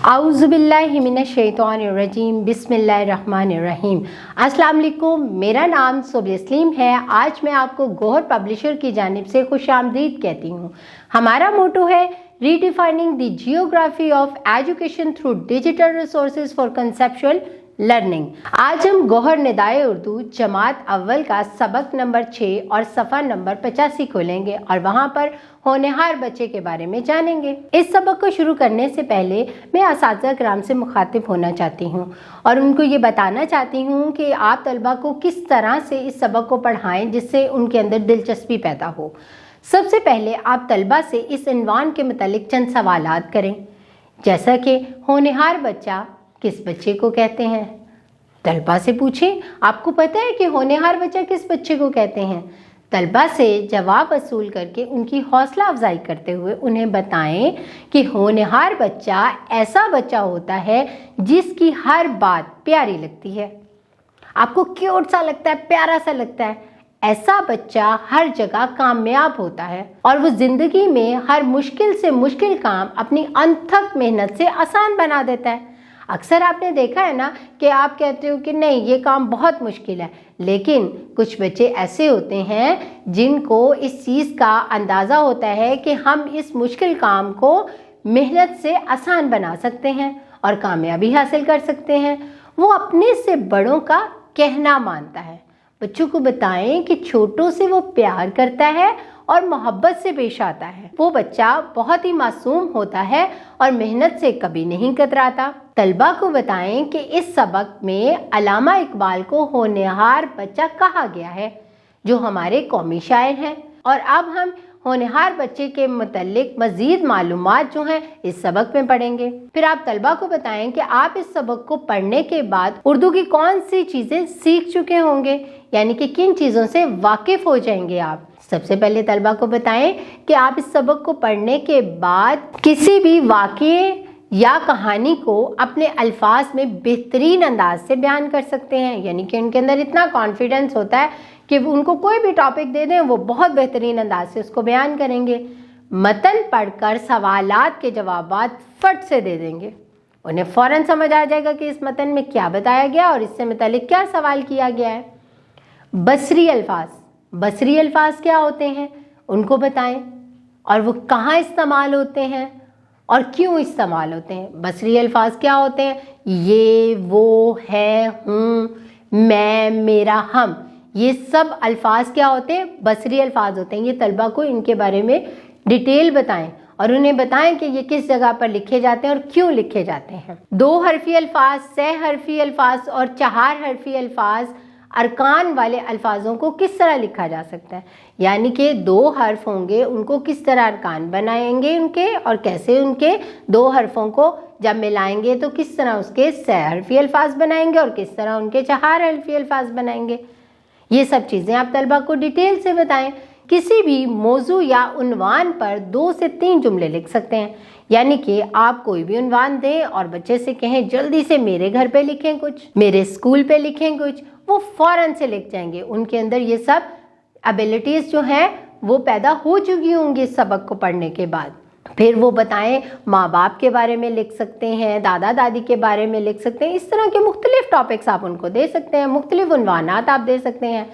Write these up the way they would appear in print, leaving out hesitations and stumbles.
आउज़ुबिल्लाहि मिनश्शैतानिर्रजीम बिस्मिल्लाहिर्रहमानिर्रहीम। अस्सलाम वालेकुम, मेरा नाम सुबैस्लीम है। आज मैं आपको गौहर पब्लिशर की जानिब से खुशामदीद कहती हूँ। हमारा मोटो है redefining the geography of education through digital resources for conceptual learning. आज हम गौहर निदाए उर्दू जमात अव्वल का सबक नंबर 6 और सफ़ा नंबर 85 खोलेंगे और वहाँ पर होनहार बच्चे के बारे में जानेंगे। इस सबक को शुरू करने से पहले मैं असातिज़ा किराम से मुखातिब होना चाहती हूँ और उनको ये बताना चाहती हूँ कि आप तलबा को किस तरह से इस सबक को पढ़ाएं जिससे उनके अंदर दिलचस्पी पैदा हो। सबसे पहले आप तलबा से इस इन्वान के मुतालिक चंद सवालात करें, जैसा कि होनहार बच्चा किस बच्चे को कहते हैं। तलबा से पूछें, आपको पता है कि होनहार बच्चा किस बच्चे को कहते हैं। तलबा से जवाब वसूल करके उनकी हौसला अफजाई करते हुए उन्हें बताएं कि होनहार बच्चा ऐसा बच्चा होता है जिसकी हर बात प्यारी लगती है, आपको क्यूट सा लगता है, प्यारा सा लगता है। ऐसा बच्चा हर जगह कामयाब होता है और वो ज़िंदगी में हर मुश्किल से मुश्किल काम अपनी अनथक मेहनत से आसान बना देता है। अक्सर आपने देखा है ना कि आप कहते हो कि नहीं ये काम बहुत मुश्किल है, लेकिन कुछ बच्चे ऐसे होते हैं जिनको इस चीज़ का अंदाज़ा होता है कि हम इस मुश्किल काम को मेहनत से आसान बना सकते हैं और कामयाबी हासिल कर सकते हैं। वो अपने से बड़ों का कहना मानता है। बच्चों को बताएं कि छोटों से वो प्यार करता है और मोहब्बत से पेश आता है। वो बच्चा बहुत ही मासूम होता है और मेहनत से कभी नहीं कतराता। तलबा को बताएं कि इस सबक में अल्लामा इकबाल को होनहार बच्चा कहा गया है, जो हमारे कौमी शायर हैं। और अब हम होनहार बच्चे के मुतल्लिक मज़ीद मालूमात जो हैं इस सबक में पढ़ेंगे। फिर आप तलबा को बताएं कि आप इस सबक को पढ़ने के बाद उर्दू की कौन सी चीज़ें सीख चुके होंगे, यानी कि किन चीज़ों से वाकिफ़ हो जाएंगे आप। सबसे पहले तलबा को बताएं कि आप इस सबक को पढ़ने के बाद किसी भी वाक़ये या कहानी को अपने अल्फाज में बेहतरीन अंदाज से बयान कर सकते हैं, यानी कि उनके अंदर इतना कॉन्फिडेंस होता है कि उनको कोई भी टॉपिक दे दें वो बहुत बेहतरीन अंदाज से उसको बयान करेंगे। मतन पढ़कर सवालात के जवाबात फट से दे देंगे, उन्हें फ़ौरन समझ आ जाएगा कि इस मतन में क्या बताया गया और इससे मुतालिक क्या सवाल किया गया है। बसरी अल्फाज क्या होते हैं उनको बताएं और वो कहाँ इस्तेमाल होते हैं और क्यों इस्तेमाल होते हैं। बसरी अल्फाज क्या होते हैं? ये, वो, है, हूँ, मैं, मेरा, हम, ये सब अल्फाज क्या होते हैं? बसरी अल्फाज होते हैं। ये तलबा को इनके बारे में डिटेल बताएं और उन्हें बताएं कि ये किस जगह पर लिखे जाते हैं और क्यों लिखे जाते हैं। 2 हरफी अल्फाज, 6 हरफी अल्फाज और 4 हरफी अल्फाज अरकान वाले अल्फाजों को किस तरह लिखा जा सकता है, यानी कि 2 हर्फ होंगे उनको किस तरह अरकान बनाएंगे उनके, और कैसे उनके 2 हर्फों को जब मिलाएंगे तो किस तरह उसके 6 हरफी अल्फाज बनाएंगे और किस तरह उनके 4 हरफी अल्फाज बनाएंगे। ये सब चीज़ें आप तलबा को डिटेल से बताएं। किसी भी मौजू या उन्वान पर 2 से 3 जुमले लिख सकते हैं, यानी कि आप कोई भी उन्वान दें और बच्चे से कहें जल्दी से मेरे घर पे लिखें कुछ, मेरे स्कूल पे लिखें कुछ, वो फ़ौरन से लिख जाएंगे। उनके अंदर ये सब एबिलिटीज़ जो हैं वो पैदा हो चुकी होंगी सबक को पढ़ने के बाद। फिर वो बताएं माँ बाप के बारे में लिख सकते हैं, दादा दादी के बारे में लिख सकते हैं। इस तरह के मुख्तलिफ टॉपिक्स आप उनको दे सकते हैं, मुख्तलिफ उन्वानात आप दे सकते हैं।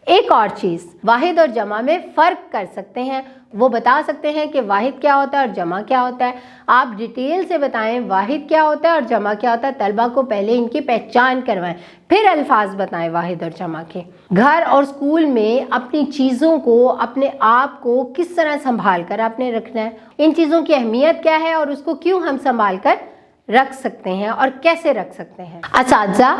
एक और चीज़, वाहिद और जमा में फ़र्क कर सकते हैं। वो बता सकते हैं कि वाहिद क्या होता है और जमा क्या होता है। आप डिटेल से बताएं वाहिद क्या होता है और जमा क्या होता है। तलबा को पहले इनकी पहचान करवाएं, फिर अल्फाज बताएं वाहिद और जमा के। घर और स्कूल में अपनी चीज़ों को, अपने आप को किस तरह संभाल कर आपने रखना है, इन चीज़ों की अहमियत क्या है और उसको क्यों हम संभाल कर रख सकते हैं और कैसे रख सकते हैं। असातिज़ा,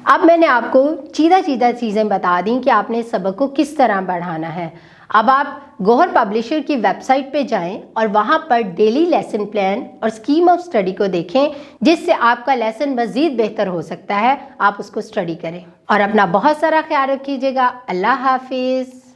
अब मैंने आपको सीधा चीज़ें बता दी कि आपने सबक को किस तरह बढ़ाना है। अब आप गौहर पब्लिशर की वेबसाइट पे जाएं और वहाँ पर डेली लेसन प्लान और स्कीम ऑफ स्टडी को देखें, जिससे आपका लेसन मज़ीद बेहतर हो सकता है। आप उसको स्टडी करें और अपना बहुत सारा ख्याल रखिएगा। अल्लाह हाफिज़।